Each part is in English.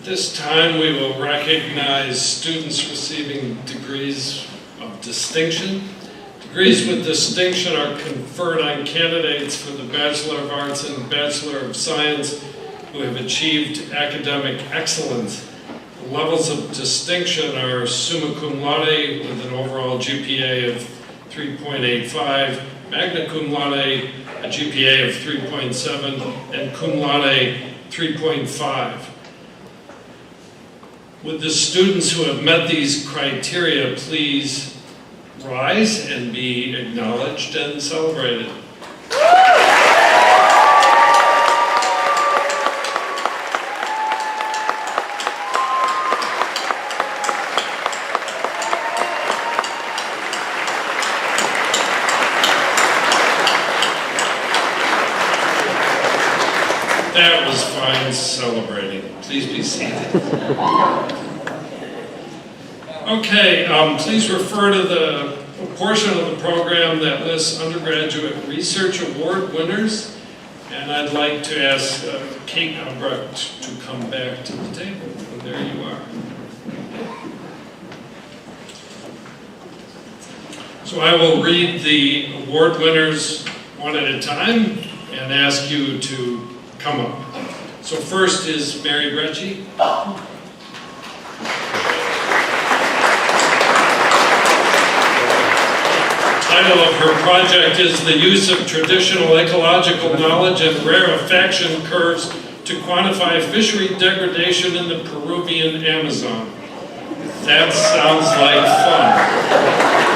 This time we will recognize students receiving degrees of distinction. Degrees with distinction are conferred on candidates for the Bachelor of Arts and Bachelor of Science who have achieved academic excellence. The levels of distinction are summa cum laude with an overall GPA of 3.85, magna cum laude, a GPA of 3.7, and cum laude 3.5. Would the students who have met these criteria please rise and be acknowledged and celebrated? That was fine celebrating. Please be seated. Okay, please refer to the portion of the program that lists undergraduate research award winners. And I'd like to ask Kate Albrecht to come back to the table. And there you are. So I will read the award winners one at a time and ask you to come up. So first is Mary Brecci. The title of her project is The Use of Traditional Ecological Knowledge and Rarefaction Curves to Quantify Fishery Degradation in the Peruvian Amazon. That sounds like fun.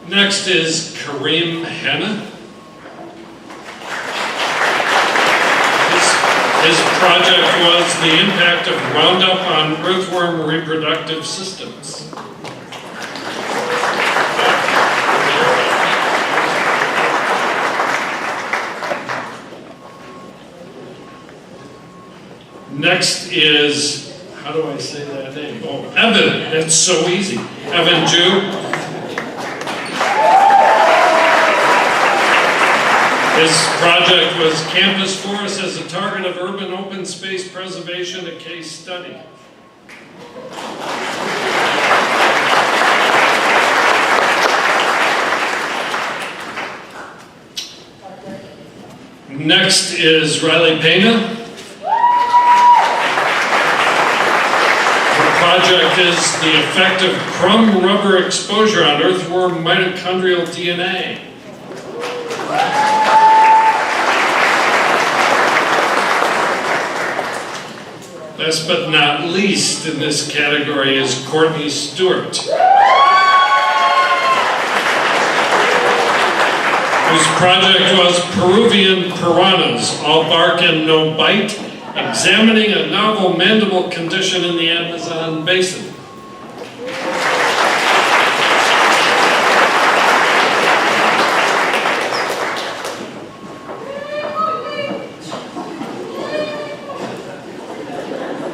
Next is Kareem Hanna. His project was the impact of Roundup on earthworm reproductive systems. Next is, how do I say that name? Oh, Evan, that's so easy. Evan Jew. His project was Campus Forest as a Target of Urban Open Space Preservation, a case study. Next is Riley Pena. Her project is the effect of crumb rubber exposure on earthworm mitochondrial DNA. Last but not least in this category is Courtney Stewart, whose project was Peruvian piranhas, all bark and no bite, examining a novel mandible condition in the Amazon basin.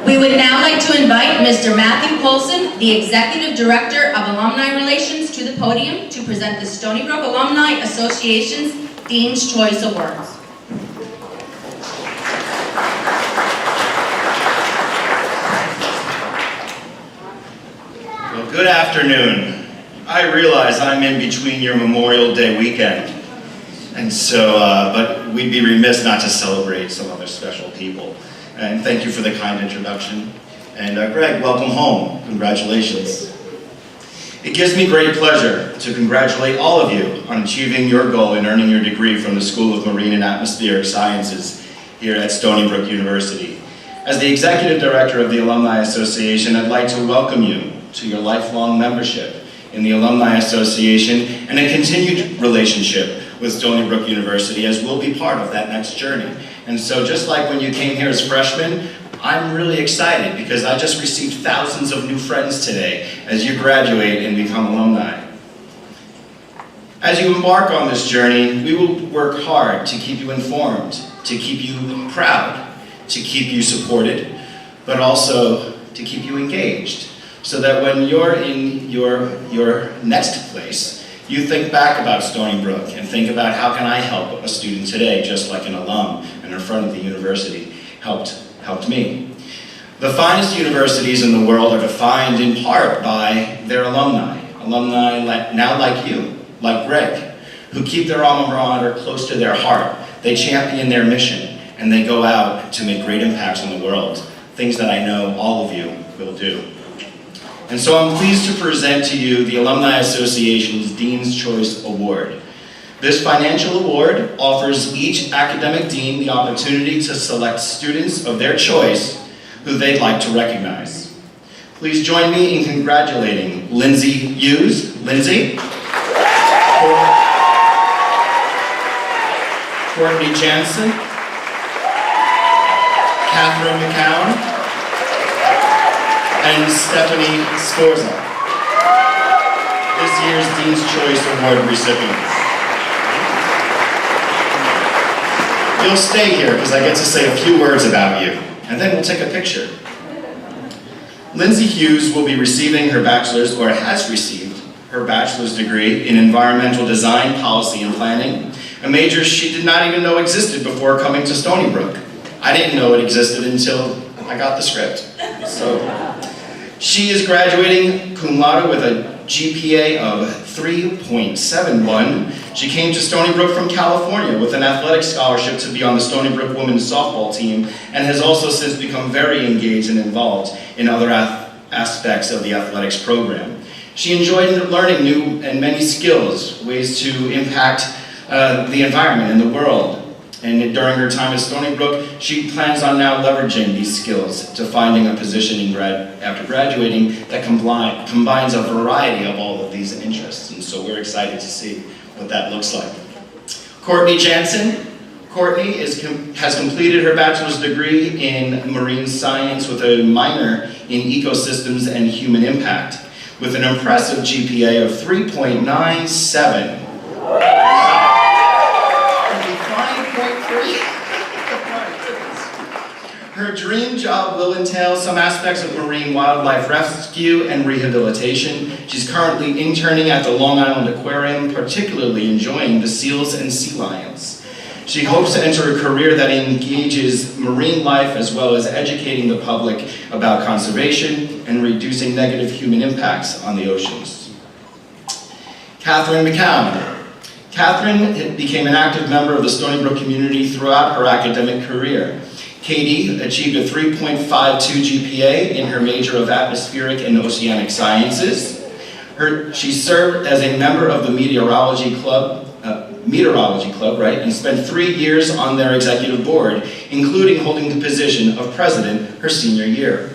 We would now like to invite Mr. Matthew Polson, the Executive Director of Alumni Relations, to the podium to present the Stony Brook Alumni Association's Dean's Choice Awards. Well, good afternoon. I realize I'm in between your Memorial Day weekend, and so, but we'd be remiss not to celebrate some other special people. And thank you for the kind introduction. And Greg, welcome home. Congratulations. It gives me great pleasure to congratulate all of you on achieving your goal in earning your degree from the School of Marine and Atmospheric Sciences here at Stony Brook University. As the Executive Director of the Alumni Association, I'd like to welcome you to your lifelong membership in the Alumni Association and a continued relationship with Stony Brook University, as we'll be part of that next journey. And so just like when you came here as freshmen, I'm really excited because I just received thousands of new friends today as you graduate and become alumni. As you embark on this journey, we will work hard to keep you informed, to keep you proud, to keep you supported, but also to keep you engaged. so that when you're in your next place, you think back about Stony Brook and think about how can I help a student today, just like an alum and a friend of the university helped me. The finest universities in the world are defined in part by their alumni now like you, like Greg, who keep their alma mater close to their heart. They champion their mission, and they go out to make great impacts on the world, things that I know all of you will do. And so I'm pleased to present to you the Alumni Association's Dean's Choice Award. This financial award offers each academic dean the opportunity to select students of their choice who they'd like to recognize. Please join me in congratulating Lindsay Hughes. Lindsay. Courtney Jansen. Catherine McCown. And Stephanie Sforza, this year's Dean's Choice Award recipients. You'll stay here because I get to say a few words about you, and then we'll take a picture. Lindsay Hughes will be receiving her bachelor's, or has received her bachelor's degree in environmental design, policy, and planning, a major she did not even know existed before coming to Stony Brook. I didn't know it existed until I got the script. So, she is graduating cum laude with a GPA of 3.71. She came to Stony Brook from California with an athletic scholarship to be on the Stony Brook women's softball team, and has also since become very engaged and involved in other aspects of the athletics program. She enjoyed learning new and many skills, ways to impact the environment and the world. And during her time at Stony Brook, she plans on now leveraging these skills to finding a position after graduating that combines a variety of all of these interests. And so we're excited to see what that looks like. Courtney Jansen. Courtney has completed her bachelor's degree in marine science with a minor in ecosystems and human impact, with an impressive GPA of 3.97. Her dream job will entail some aspects of marine wildlife rescue and rehabilitation. She's currently interning at the Long Island Aquarium, particularly enjoying the seals and sea lions. She hopes to enter a career that engages marine life as well as educating the public about conservation and reducing negative human impacts on the oceans. Catherine McCown. Catherine became an active member of the Stony Brook community throughout her academic career. Katie achieved a 3.52 GPA in her major of atmospheric and oceanic sciences. She served as a member of the meteorology club, and spent 3 years on their executive board, including holding the position of president her senior year.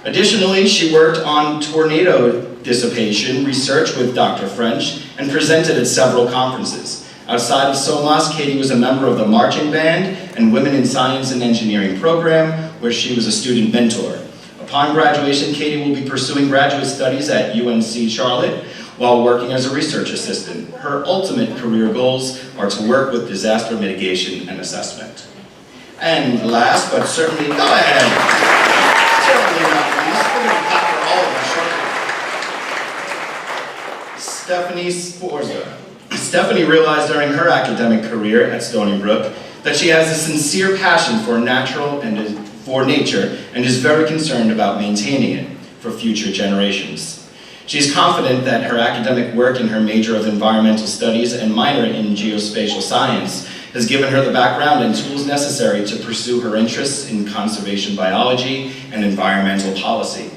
Additionally, she worked on tornado dissipation research with Dr. French and presented at several conferences. Outside of SoMAS, Katie was a member of the marching band and Women in Science and Engineering program, where she was a student mentor. Upon graduation, Katie will be pursuing graduate studies at UNC Charlotte while working as a research assistant. Her ultimate career goals are to work with disaster mitigation and assessment. And last, but certainly, go ahead. Certainly not least, we're going to clap for all of us shortly. Stephanie Sforza. Stephanie realized during her academic career at Stony Brook that she has a sincere passion for nature and is very concerned about maintaining it for future generations. She's confident that her academic work in her major of environmental studies and minor in geospatial science has given her the background and tools necessary to pursue her interests in conservation biology and environmental policy.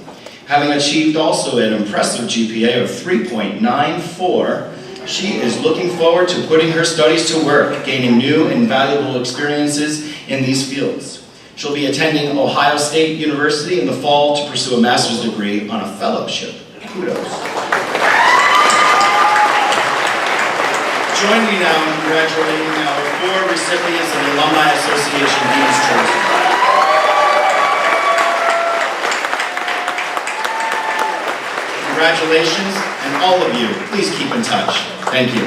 Having achieved also an impressive GPA of 3.94, she is looking forward to putting her studies to work, gaining new and valuable experiences in these fields. She'll be attending Ohio State University in the fall to pursue a master's degree on a fellowship. Kudos. Join me now in congratulating our 4 recipients of the Alumni Association Dean's Choice. Congratulations, and all of you, please keep in touch. Thank you.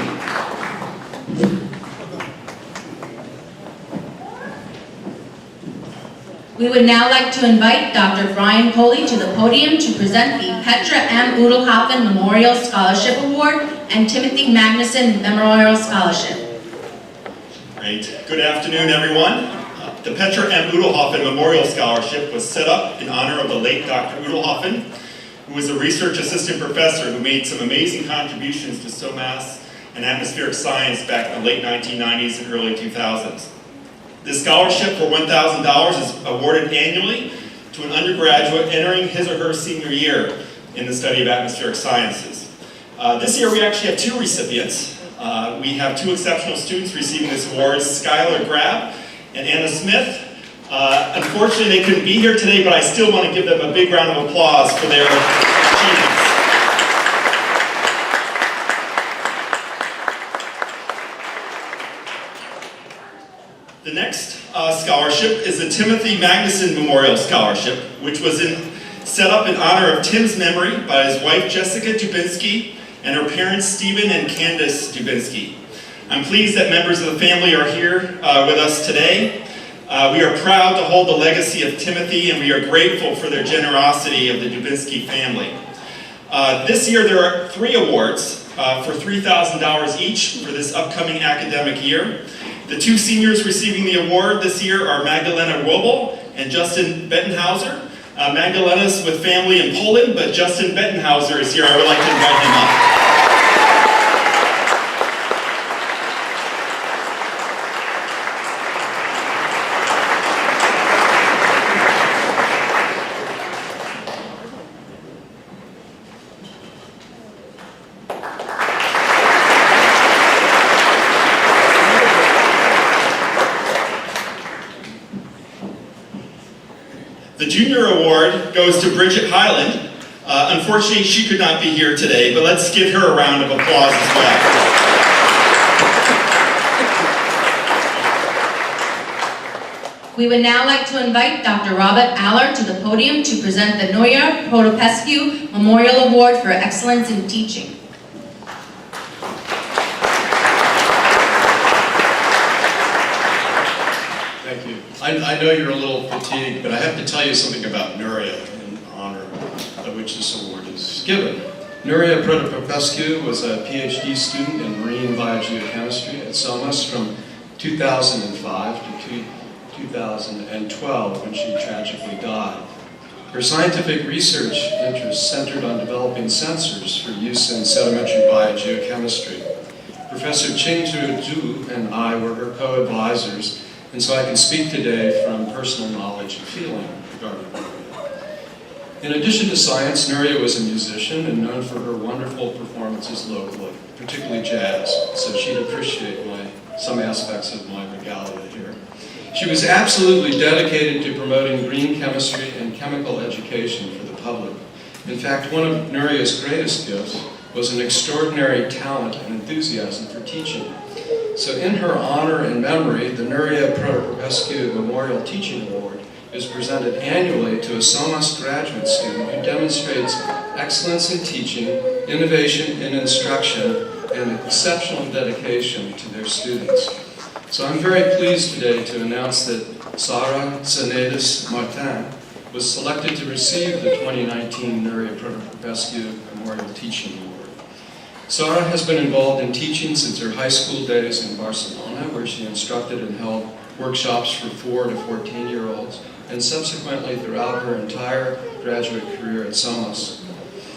We would now like to invite Dr. Brian Coley to the podium to present the Petra M. Udelhoffen Memorial Scholarship Award and Timothy Magnuson Memorial Scholarship. Great. Good afternoon, everyone. The Petra M. Udelhoffen Memorial Scholarship was set up in honor of the late Dr. Udelhoffen, who was a research assistant professor who made some amazing contributions to SoMAS and atmospheric science back in the late 1990s and early 2000s. This scholarship for $1,000 is awarded annually to an undergraduate entering his or her senior year in the study of atmospheric sciences. This year we actually have two recipients. We have two exceptional students receiving this award, Skylar Grab and Anna Smith. Unfortunately, they couldn't be here today, but I still want to give them a big round of applause for their achievements. The next scholarship is the Timothy Magnuson Memorial Scholarship, which was set up in honor of Tim's memory by his wife Jessica Dubinsky and her parents Stephen and Candace Dubinsky. I'm pleased that members of the family are here with us today. We are proud to hold the legacy of Timothy, and we are grateful for their generosity of the Dubinsky family. This year there are 3 awards for $3,000 each for this upcoming academic year. The 2 seniors receiving the award this year are Magdalena Wobel and Justin Bettenhauser. Magdalena's with family in Poland, but Justin Bettenhauser is here. I would like to invite him up. The junior award goes to Bridget Highland. Unfortunately, she could not be here today, but let's give her a round of applause as well. We would now like to invite Dr. Robert Aller to the podium to present the Noya Protopescu Memorial Award for Excellence in Teaching. Thank you. I know you're a little fatigued, but I have to tell you something about Nuria in honor of which this award is given. Nuria Protopescu was a PhD student in marine biogeochemistry at SoMAS from 2005 to 2012 when she tragically died. Her scientific research interests centered on developing sensors for use in sedimentary biogeochemistry. Professor Ching-Tu Zhu and I were her co-advisors, and so I can speak today from personal knowledge and feeling regarding Nuria. In addition to science, Nuria was a musician and known for her wonderful performances locally, particularly jazz, so she'd appreciate some aspects of my regalia here. She was absolutely dedicated to promoting green chemistry and chemical education for the public. In fact, one of Nuria's greatest gifts was an extraordinary talent and enthusiasm for teaching. So in her honor and memory, the Nuria Protopescu Memorial Teaching Award is presented annually to a SoMAS graduate student who demonstrates excellence in teaching, innovation in instruction, and exceptional dedication to their students. So I'm very pleased today to announce that Sarah Zenedis Martin was selected to receive the 2019 Nuria Protopescu Memorial Teaching Award. Sarah has been involved in teaching since her high school days in Barcelona, where she instructed and held workshops for 4 to 14-year-olds, and subsequently throughout her entire graduate career at SoMAS.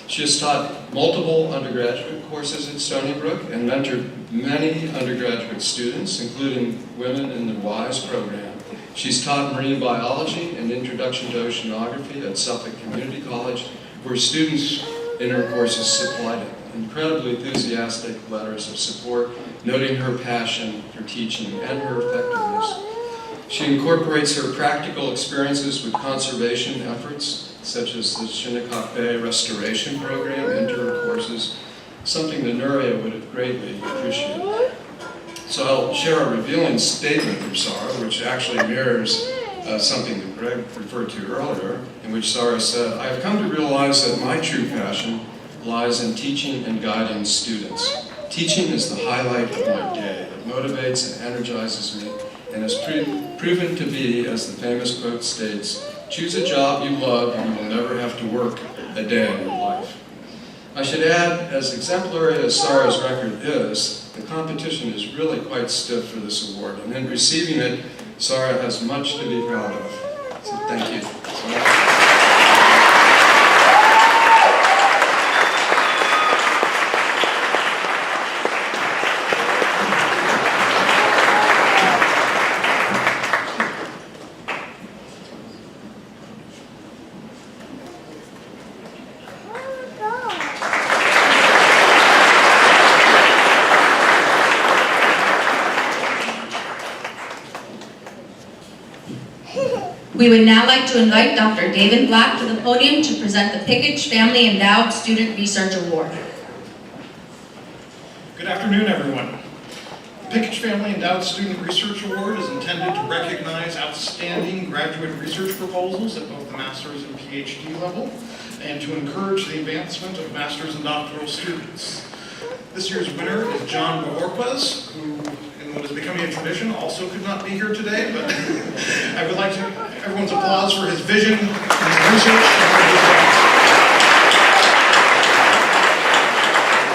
She has taught multiple undergraduate courses at Stony Brook and mentored many undergraduate students, including women in the WISE program. She's taught marine biology and introduction to oceanography at Suffolk Community College, where students in her courses supplied incredibly enthusiastic letters of support, noting her passion for teaching and her effectiveness. She incorporates her practical experiences with conservation efforts, such as the Shinnecock Bay Restoration Program, into her courses, something that Nuria would have greatly appreciated. So I'll share a revealing statement from Sarah, which actually mirrors something that Greg referred to earlier, in which Sarah said, "I have come to realize that my true passion lies in teaching and guiding students. Teaching is the highlight of my day. It motivates and energizes me, and has proven to be, as the famous quote states, choose a job you love and you will never have to work a day in your life. I should add, as exemplary as Sarah's record is, the competition is really quite stiff for this award, and in receiving it, Sarah has much to be proud of. So thank you. We would now like to invite Dr. David Black to the podium to present the Pickage Family Endowed Student Research Award. Good afternoon, everyone. The Pickage Family Endowed Student Research Award is intended to recognize outstanding graduate research proposals at both the master's and PhD level, and to encourage the advancement of master's and doctoral students. This year's winner is John Boorquez, who, in what is becoming a tradition, also could not be here today, but I would like to everyone's applause for his vision and his research.